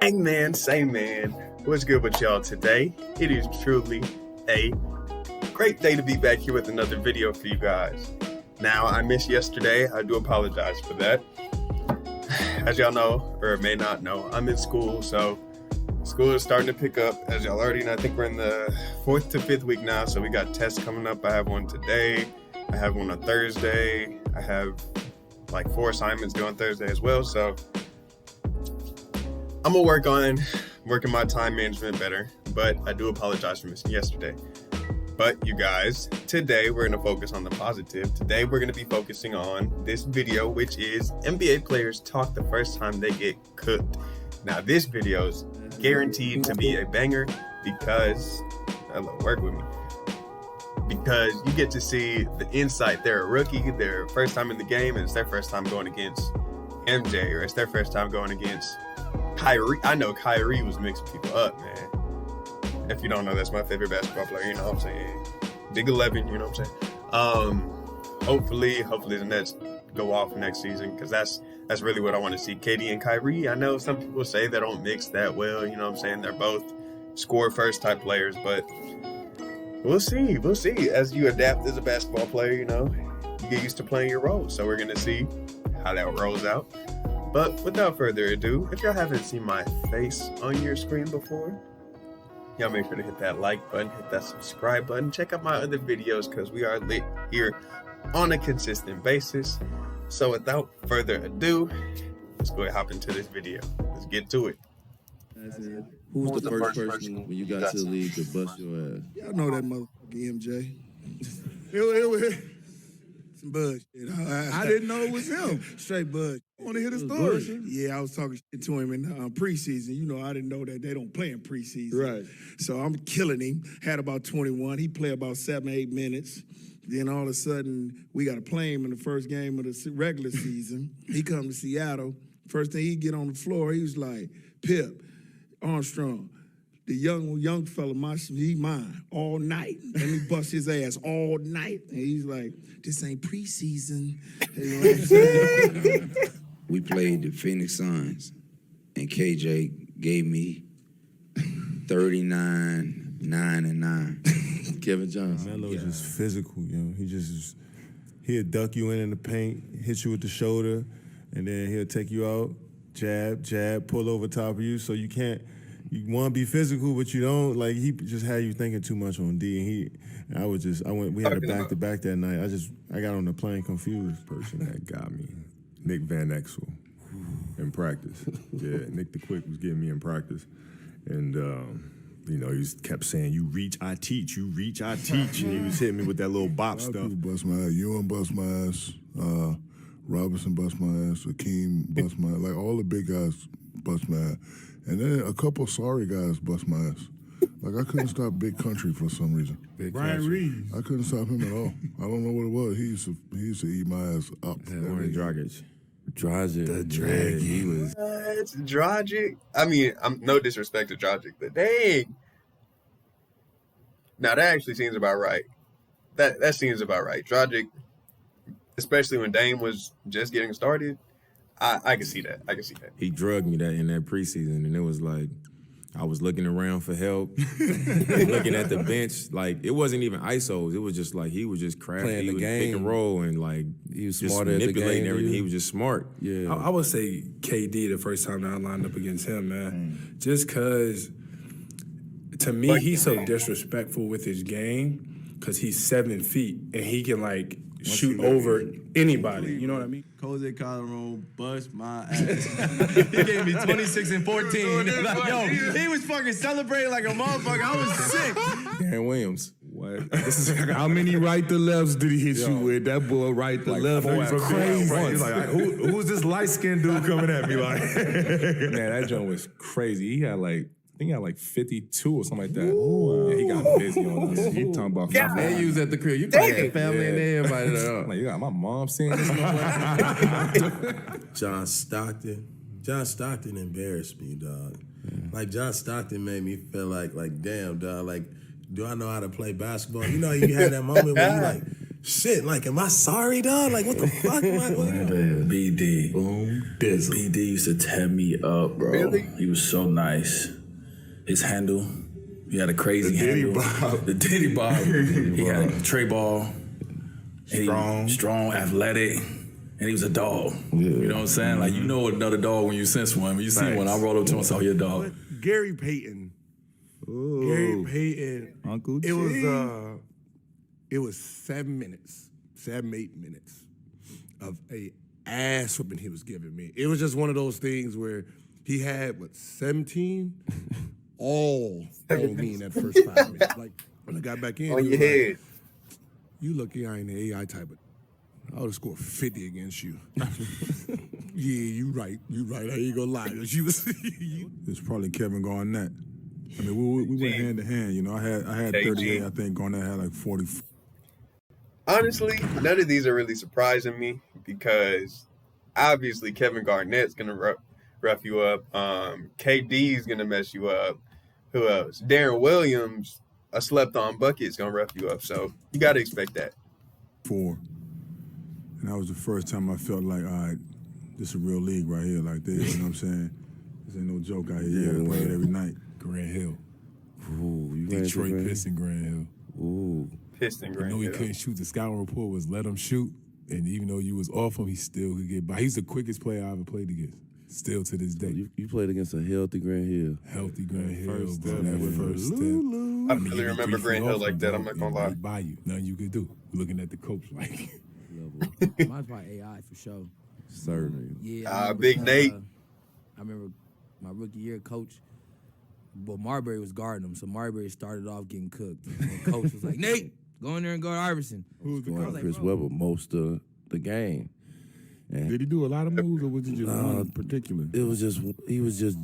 Hangman, same man. What's good with y'all today? It is truly a great day to be back here with another video for you guys. Now, I missed yesterday. I do apologize for that. As y'all know, or may not know, I'm in school, so school is starting to pick up. As y'all already know, I think we're in the 4th to 5th week now, so we got tests coming up. I have one today. I have one on Thursday. I have like 4 assignments due on Thursday as well, so I'm gonna work on working my time management better, but I do apologize for missing yesterday. But you guys, today we're gonna focus on the positive. Today we're gonna be focusing on this video, which is NBA players talk the first time they get cooked. Now this video is guaranteed to be a banger because, hello, work with me. Because you get to see the insight. They're a rookie, their first time in the game, and it's their first time going against MJ, or it's their first time going against Kyrie. I know Kyrie was mixing people up, man. If you don't know, that's my favorite basketball player, you know what I'm saying? Big 11, you know what I'm saying? Hopefully the Nets go off next season, because that's really what I want to see. KD and Kyrie, I know some people say they don't mix that well, you know what I'm saying? They're both score first type players, but we'll see. As you adapt as a basketball player, you know, you get used to playing your role. So we're going to see how that rolls out. But without further ado, if y'all haven't seen my face on your screen before, y'all make sure to hit that like button, hit that subscribe button, check out my other videos because we are lit here on a consistent basis. So without further ado, let's go ahead and hop into this video. Let's get to it. Who's the first person when you got to the league to bust your ass? Y'all know that motherfucking MJ. it was some bullshit. I didn't know it was him. Straight bullshit. I want to hear the story. Yeah, I was talking shit to him in preseason. You know, I didn't know that they don't play in preseason. Right. So I'm killing him. Had about 21. He played about 7 or 8 minutes. Then all of a sudden, we got to play him in the first game of the regular season. He come to Seattle. First thing he get on the floor, he was like, Pip, Armstrong, the young fella, he mine all night. And he bust his ass all night. And he's like, this ain't preseason. You know what I'm saying? We played the Phoenix Suns, and KJ gave me 39, 9, and 9. Kevin Johnson. Melo just physical, you know. He'll duck you in the paint, hit you with the shoulder, and then he'll take you out, jab, pull over top of you. So you want to be physical, but you don't. Like, he just had you thinking too much on D. And we had a back-to-back that night. I got on the plane confused. Person that got me, Nick Van Exel, in practice. Yeah, Nick the Quick was getting me in practice. And, you know, he kept saying, you reach, I teach, you reach, I teach. And he was hitting me with that little bop stuff. Bust my ass. Ewan bust my ass. Robinson bust my ass. Akeem bust my ass. Like, all the big guys bust my ass. And then a couple sorry guys bust my ass. Like, I couldn't stop Big Country for some reason. Brian Reeves. I couldn't stop him at all. I don't know what it was. He used to eat my ass up. Warren Dragic. The drag. He was. It's Dragic. I mean, I'm no disrespect to Dragic, but dang. Now that actually seems about right. That seems about right. Dragic, especially when Dame was just getting started, I can see that. He drugged me that in that preseason, and it was like, I was looking around for help, looking at the bench. Like, it wasn't even ISOs. It was just like, he was just crafty. Playing the he was game. pick and roll and like, He was just smarter at the manipulating game, everything. dude. He was just smart. Yeah. I would say KD the first time that I lined up against him, man. Just because, to me, he's so disrespectful with his game because he's 7 feet and he can, like, shoot over anybody. You know what I mean? Jose Calderon bust my ass. He gave me 26 and 14. Like, yo, he was fucking celebrating like a motherfucker. I was sick. Darren Williams. What? How many right to lefts did he hit you with? That boy right to left was crazy. He's like, who's this light-skinned dude coming at me like? Man, that joint was crazy. He had like, I think he had like 52 or something like that. Yeah, he got busy on us. He talking about And you was at the crib. You probably had family and everybody there. like, you got my mom seeing this. John Stockton embarrassed me, dog. Like, John Stockton made me feel like damn, dog, like, do I know how to play basketball? You know, you had that moment where you like, shit, like, am I sorry, dog? Like, what the fuck? BD. Boom, dizzle. BD used to tear me up, bro. Really? He was so nice. His handle, he had a crazy handle. The Diddy Bob. He had a tray ball. Strong, athletic. And he was a dog. Yeah. You know what I'm saying? Like, you know another dog when you sense one. When you see one, I roll up to him and say, "Oh, you're a dog." Gary Payton. Ooh. Gary Payton. Uncle G. It was 7 minutes, 7-8 minutes of a ass whipping he was giving me. It was just one of those things where he had 17 all on me in that first 5 minutes. Like when I got back in, On your head. You lucky I ain't the AI type of. I would have scored 50 against you. Yeah, you right. I ain't gonna lie. She was. It's probably Kevin Garnett. I mean, we went hand to hand. You know, I had 38. I think Garnett had like 40. Honestly, none of these are really surprising me because obviously Kevin Garnett's gonna rough you up. KD's gonna mess you up. Who else? Darren Williams, a slept-on bucket, is gonna rough you up. So you gotta expect that. 4. And that was the first time I felt like, all right, this is a real league right here, like this. You know what I'm saying? This ain't no joke out here. You gotta play it every night. Grand Hill. Ooh, you Detroit Piston Grand Hill. Ooh. Piston Grand Hill. He Hill. couldn't shoot. The scouting report was let him shoot, and even though you was off him, he still could get by. He's the quickest player I ever played against. Still to this day. You played against a healthy Grand Hill. Healthy Grand Hill, First bro. step. That first step. I really remember Grand Hill like that. I'm not gonna lie. By you, nothing you could do. Looking at the coach like. Mine's probably AI for sure. Certainly. Yeah. Big Nate. I remember my rookie year, coach. Well, Marbury was guarding him, so Marbury started off getting cooked. And coach was like, "Nate, go in there and guard Iverson." Who's the coach? Chris Webber most of the game. And did he do a lot of moves, or was it just one in particular? It was just he was just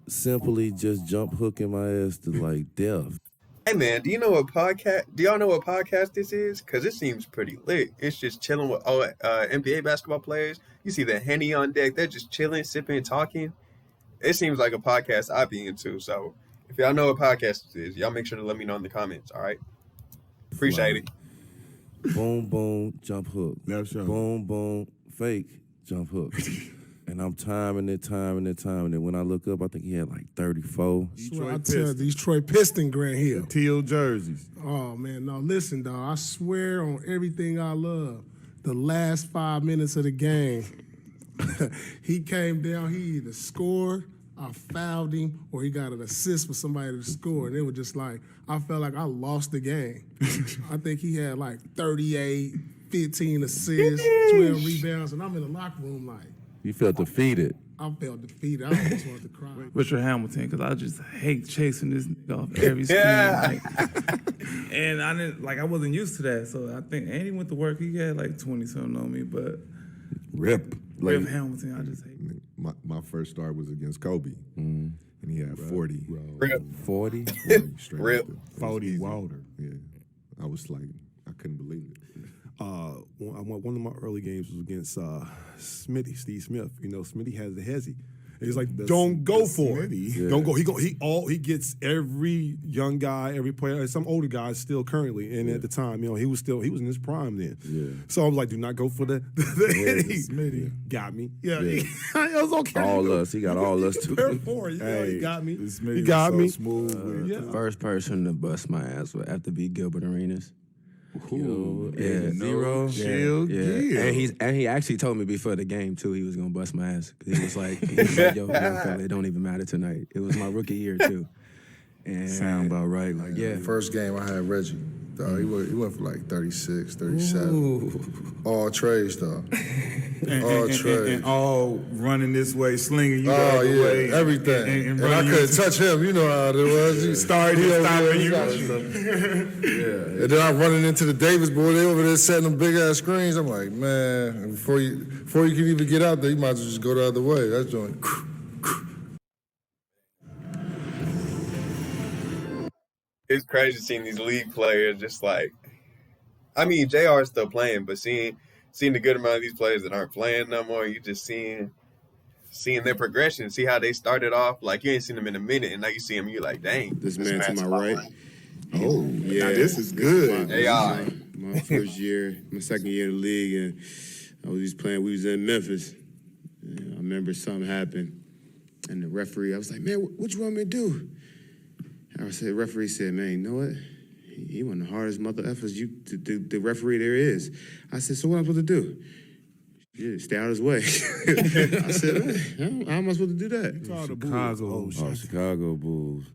simply just jump hooking my ass to like death. Hey man, do y'all know what podcast this is? Cause it seems pretty lit. It's just chilling with NBA basketball players. You see the Henny on deck. They're just chilling, sipping, talking. It seems like a podcast I'd be into. So if y'all know what podcast this is, y'all make sure to let me know in the comments. All right. Appreciate it. Boom, boom, jump hook. Left shoulder. Boom, boom, fake, jump hook. And I'm timing it. When I look up, I think he had like 34. Detroit Piston Grand Hill. Teal jerseys. Oh, man. No, listen, dog. I swear on everything I love, the last 5 minutes of the game, he came down, he either scored, I fouled him, or he got an assist for somebody to score. And it was just like, I felt like I lost the game. I think he had like 38, 15 assists, 12 rebounds, and I'm in the locker room like, You felt defeated. I felt defeated. I almost wanted to cry. Richard Hamilton, because I just hate chasing this nigga off every screen. Like, and I wasn't used to that. So I think, and he went to work, he had like 20-something on me, but Rip Hamilton, I just hate. My first start was against Kobe, and he had 40. Rip. 40? Straight Rip. up there. 40 Wilder. Yeah, I was like, I couldn't believe it. One of my early games was against Smitty, Steve Smith. You know, Smitty has the hezzy. He's like, don't go for it. Yeah. Don't go. He gets every young guy, every player, and some older guys still currently. And at the time, you know, he was in his prime then. Yeah. So I was like, do not go for the Smitty. Yeah. Got me. Yeah. It was okay. All us. He got all us too. He got me. He got me. Smooth. The first person to bust my ass would have to be Gilbert Arenas. Yeah, Zero. Yeah. And he actually told me before the game too he was gonna bust my ass. He was like, yo, young fella, it don't even matter tonight. It was my rookie year too. And sound about right. Like First game I had Reggie. Dog, he went for like 36, 37. All trades, though. All trades. And all running this way, slinging you the other way. Everything. And I couldn't touch him. You know how it was. He started stopping you. Yeah. And then I'm running into the Davis boy. They over there setting them big-ass screens. I'm like, man, before you can even get out there, you might as well just go the other way. That's joint. It's crazy seeing these league players just like, I mean, JR is still playing, but seeing the good amount of these players that aren't playing no more, you just seeing their progression, see how they started off. Like, you ain't seen them in a minute, and now you see them, you're like, dang. This man to my right. Oh, yeah, this is good. AI. My my first year, my second year in the league, and I was just playing. We was in Memphis. And I remember something happened, and the referee, I was like, man, what you want me to do? And the referee said, man, you know what? He one of the hardest mother effers the referee there is. I said, so what am I supposed to do? Yeah, stay out of his way. I said, man, how am I supposed to do that? Chicago. Chicago Bulls.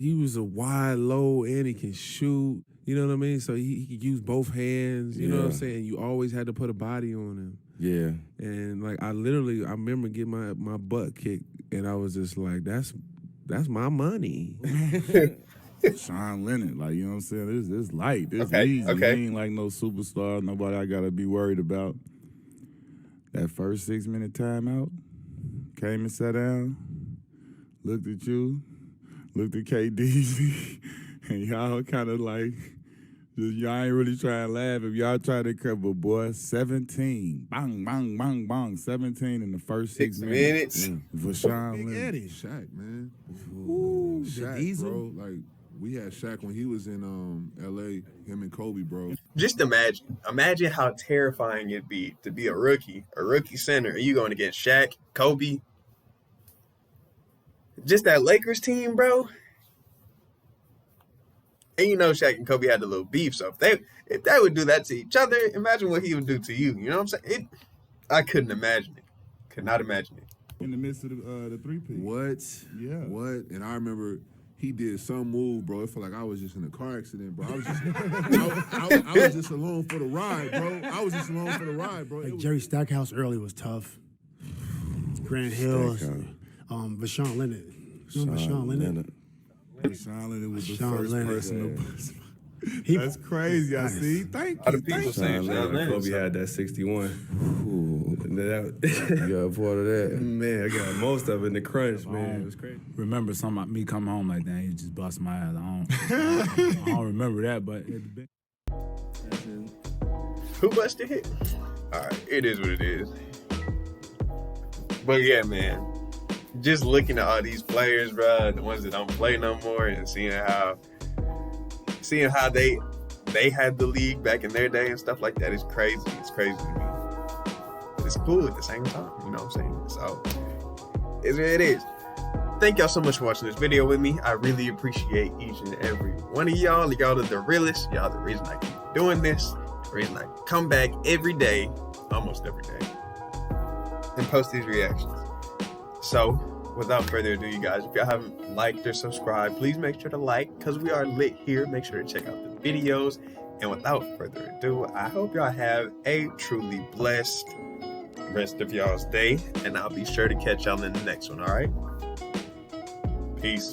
He was a wide low and he can shoot. You know what I mean? So he could use both hands. You know what I'm saying? You always had to put a body on him. Yeah. And like I remember getting my butt kicked, and I was just like, that's my money. Sean Leonard, like, you know what I'm saying? This light. This easy. He ain't like no superstar, nobody I gotta be worried about. That first 6-minute timeout, came and sat down, looked at you, looked at KD, and y'all kind of like, y'all ain't really trying to laugh. If y'all try to cover, boy, 17. Bang, bang, bang, bang. 17 in the first 6 minutes. For Sean Leonard. Shaq, man. Ooh, Shaq, the diesel. bro. Like, we had Shaq when he was in L.A., him and Kobe, bro. Just imagine how terrifying it'd be to be a rookie center, and you going against Shaq, Kobe. Just that Lakers team, bro. And you know Shaq and Kobe had a little beef, so if they would do that to each other, imagine what he would do to you. You know what I'm saying? I couldn't imagine it. Could not imagine it. In the midst of the three-peat. What? Yeah. What? And I remember he did some move, bro. It felt like I was just in a car accident, bro. I was just, I was just along for the ride, bro. I was just along for the ride, bro. Like Jerry Stackhouse early was tough. Grant Hill, Vashawn Leonard. Remember Vashawn Leonard? Sean Leonard was the Sean first Leonard, person to bust. That's crazy. I see. Thank you. Sean Leonard, Kobe had that 61. You got a part of that. Man, I got most of it in the crunch, man. It was crazy. Remember something about me coming home like that, he just bust my ass. I don't remember that, but Who busted hit? All right, it is what it is. But yeah, man, just looking at all these players, bro, the ones that don't play no more, and seeing how they had the league back in their day and stuff like that is crazy. It's crazy to me. But it's cool at the same time, you know what I'm saying? So it's what it is. Thank y'all so much for watching this video with me. I really appreciate each and every one of y'all. Y'all are the realest. Y'all are the reason I keep doing this. The reason I come back every day, almost every day, and post these reactions. So without further ado, you guys, if y'all haven't liked or subscribed, please make sure to like, because we are lit here. Make sure to check out the videos. And without further ado, I hope y'all have a truly blessed rest of y'all's day, and I'll be sure to catch y'all in the next one. All right, peace.